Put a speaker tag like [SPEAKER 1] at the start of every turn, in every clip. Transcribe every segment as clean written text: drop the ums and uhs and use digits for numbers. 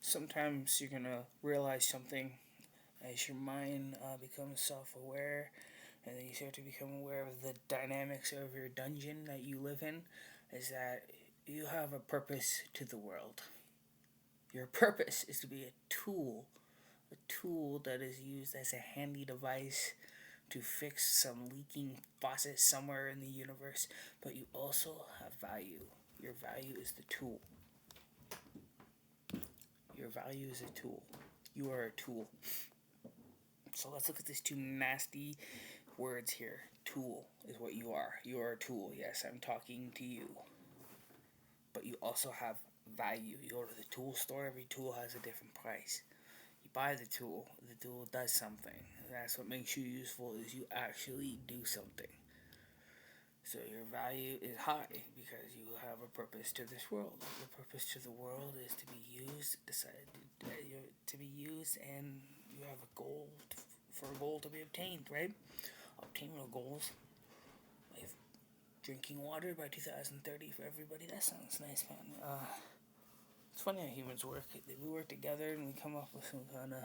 [SPEAKER 1] sometimes you're gonna realize something as your mind becomes self-aware, and then you start to become aware of the dynamics of your dungeon that you live in. Is that you have a purpose to the world. Your purpose is to be a tool that is used as a handy device to fix some leaking faucet somewhere in the universe, but you also have value. Your value is the tool. Your value is a tool. You are a tool. So let's look at these two nasty words here. Tool is what you are. You are a tool. Yes, I'm talking to you. But you also have value. You go to the tool store, every tool has a different price. You buy the tool does something. That's what makes you useful is you actually do something. So your value is high because you have a purpose to this world. The purpose to the world is to be used, decided to be used, and you have a goal for a goal to be obtained, right? Obtainable goals, like drinking water by 2030 for everybody. That sounds nice, man. It's funny how humans work. We work together and we come up with some kind of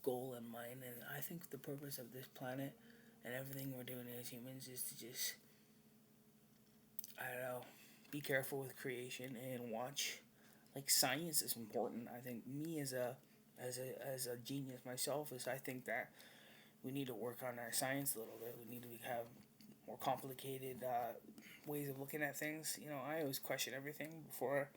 [SPEAKER 1] goal in mind. And I think the purpose of this planet and everything we're doing as humans is to just, I don't know, be careful with creation and watch. Like science is important. I think me as a genius myself is I think that we need to work on our science a little bit. We need to have more complicated ways of looking at things. I always question everything before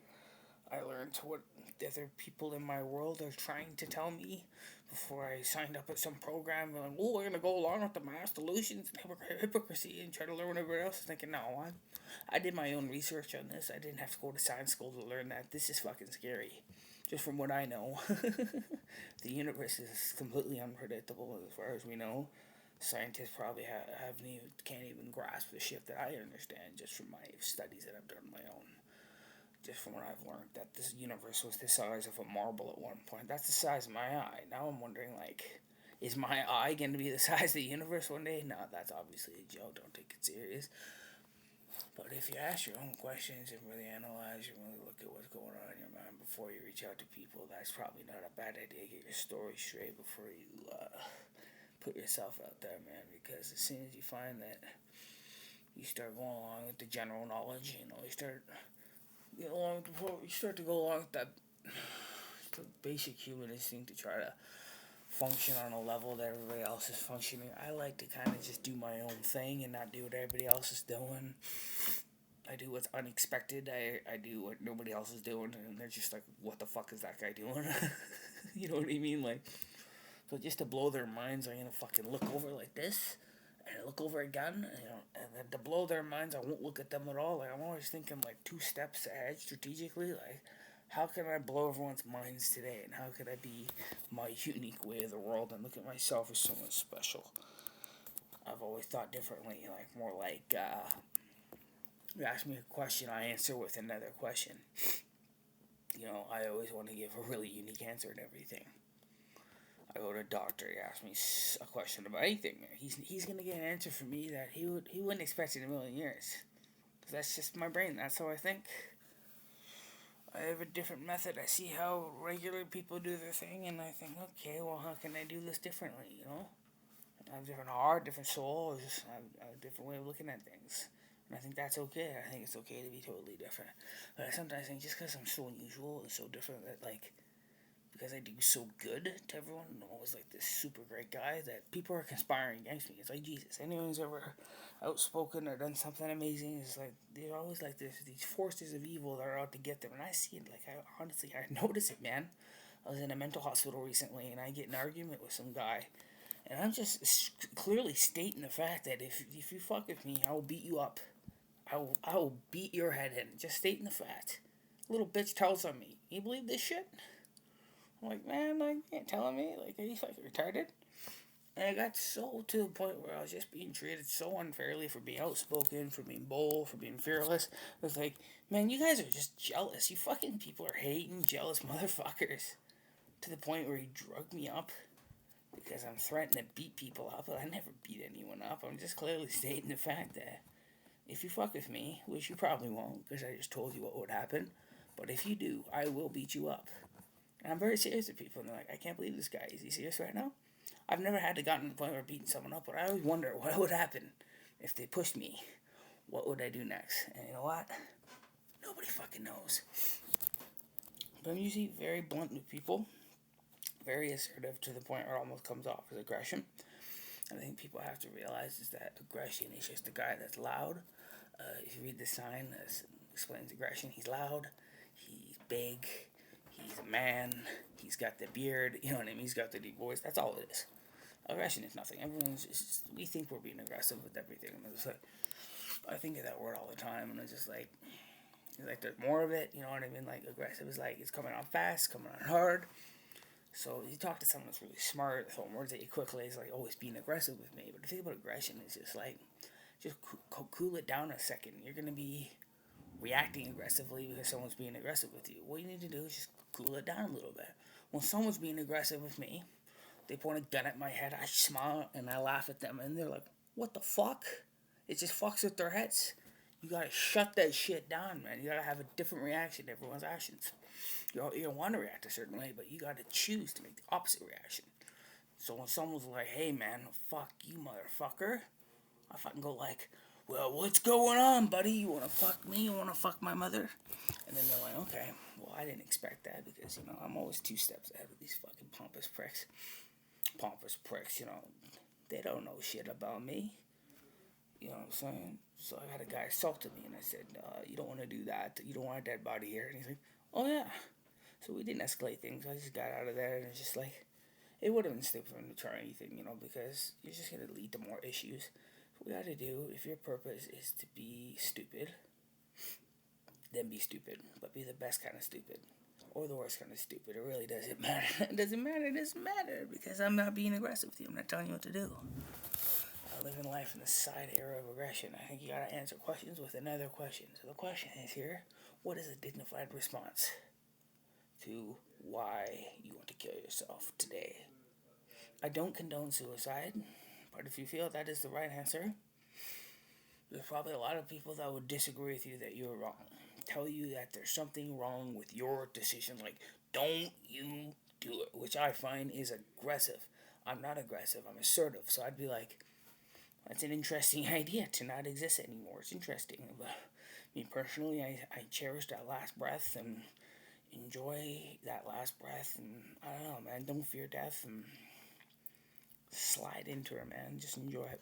[SPEAKER 1] I learned what the other people in my world are trying to tell me before I signed up at some program. Like, oh, we're gonna go along with the mass delusions and hypocrisy and try to learn what everybody else is thinking. No, I did my own research on this. I didn't have to go to science school to learn that. This is fucking scary. Just from what I know, the universe is completely unpredictable as far as we know. Scientists probably haven't even can't even grasp the shit that I understand just from my studies that I've done on my own. Just from what I've learned, that this universe was the size of a marble at one point. That's the size of my eye. Now I'm wondering, like, is my eye going to be the size of the universe one day? No, that's obviously a joke. Don't take it serious. But if you ask your own questions and really analyze and really look at what's going on in your mind before you reach out to people, that's probably not a bad idea. Get your story straight before you put yourself out there, man. Because as soon as you find that you start going along with the general knowledge, you start to go along with that basic human instinct to try to function on a level that everybody else is functioning. I like to kind of just do my own thing and not do what everybody else is doing. I do what's unexpected. I do what nobody else is doing, and they're just like, "What the fuck is that guy doing?" You know what I mean? Like, so just to blow their minds, I'm gonna fucking look over like this, and I look over again, and then to blow their minds, I won't look at them at all. Like I'm always thinking like two steps ahead strategically. Like, how can I blow everyone's minds today, and how could I be my unique way of the world and look at myself as someone special? I've always thought differently, like more like you ask me a question, I answer with another question. I always want to give a really unique answer to everything. I go to a doctor, he asks me a question about anything. He's gonna get an answer from me that he wouldn't expect in a million years. That's just my brain. That's how I think. I have a different method. I see how regular people do their thing, and I think, okay, well, how can I do this differently? I have a different heart, different soul, just I have a different way of looking at things. And I think that's okay. I think it's okay to be totally different. But I sometimes think just because I'm so unusual and so different that, like, because I do so good to everyone, I'm always like this super great guy that people are conspiring against me. It's like Jesus. Anyone who's ever outspoken or done something amazing is like they're always like this. These forces of evil that are out to get them, and I see it. Like I notice it, man. I was in a mental hospital recently, and I get in an argument with some guy, and I'm just clearly stating the fact that if you fuck with me, I will beat you up. I will beat your head in. Just stating the fact. Little bitch tells on me. You believe this shit? I'm like, man, like, you can't tell me. Like, are you fucking retarded? And I got so to the point where I was just being treated so unfairly for being outspoken, for being bold, for being fearless. It was like, man, you guys are just jealous. You fucking people are hating, jealous motherfuckers. To the point where he drugged me up because I'm threatening to beat people up. I never beat anyone up. I'm just clearly stating the fact that if you fuck with me, which you probably won't because I just told you what would happen, but if you do, I will beat you up. And I'm very serious with people, and they're like, I can't believe this guy. Is he serious right now? I've never had to gotten to the point where beating someone up, but I always wonder what would happen if they pushed me. What would I do next? And you know what? Nobody fucking knows. But I'm usually very blunt with people, very assertive to the point where it almost comes off as aggression. I think people have to realize is that aggression is just a guy that's loud. If you read the sign that explains aggression, he's loud, he's big, he's a man, he's got the beard, you know what I mean? He's got the deep voice. That's all it is. Aggression is nothing. Everyone's just, we think we're being aggressive with everything. And it's like, I think of that word all the time, and it's just like there's more of it. You know what I mean? Like aggressive is like it's coming on fast, coming on hard. So you talk to someone that's really smart, throwing words at you quickly. It's like always being aggressive with me. But the thing about aggression is just like just cool it down a second. You're gonna be reacting aggressively because someone's being aggressive with you. What you need to do is just cool it down a little bit. When someone's being aggressive with me, they point a gun at my head. I smile and I laugh at them, and they're like, "What the fuck?" It just fucks with their heads. You gotta shut that shit down, man. You gotta have a different reaction to everyone's actions. You don't want to react a certain way, but you gotta choose to make the opposite reaction. So when someone's like, "Hey, man, fuck you, motherfucker," I fucking go like, "Well, what's going on, buddy? You wanna fuck me? You wanna fuck my mother?" And then they're like, "Okay, well, I didn't expect that because, you know, I'm always 2 steps ahead of these fucking pompous pricks. Pompous pricks, you know, they don't know shit about me. You know what I'm saying?" So I had a guy assaulted me, and I said, "You don't want to do that. You don't want a dead body here." And he's like, "Oh, yeah." So we didn't escalate things. I just got out of there, and it's just like, it would have been stupid for him to try anything, you know, because you're just going to lead to more issues. What we got to do, if your purpose is to be stupid, then be stupid, but be the best kind of stupid. Or the worst kind of stupid. It really doesn't matter. It doesn't matter. It doesn't matter because I'm not being aggressive with you. I'm not telling you what to do. Living life in the side era of aggression. I think you gotta answer questions with another question. So the question is here: what is a dignified response to why you want to kill yourself today? I don't condone suicide, but if you feel that is the right answer, there's probably a lot of people that would disagree with you that you're wrong. Tell you that there's something wrong with your decision, like, don't you do it, which I find is aggressive. I'm not aggressive, I'm assertive. So I'd be like, that's an interesting idea to not exist anymore. It's interesting. But me personally, I cherish that last breath and enjoy that last breath. And I don't know, man. Don't fear death and slide into it, man. Just enjoy it.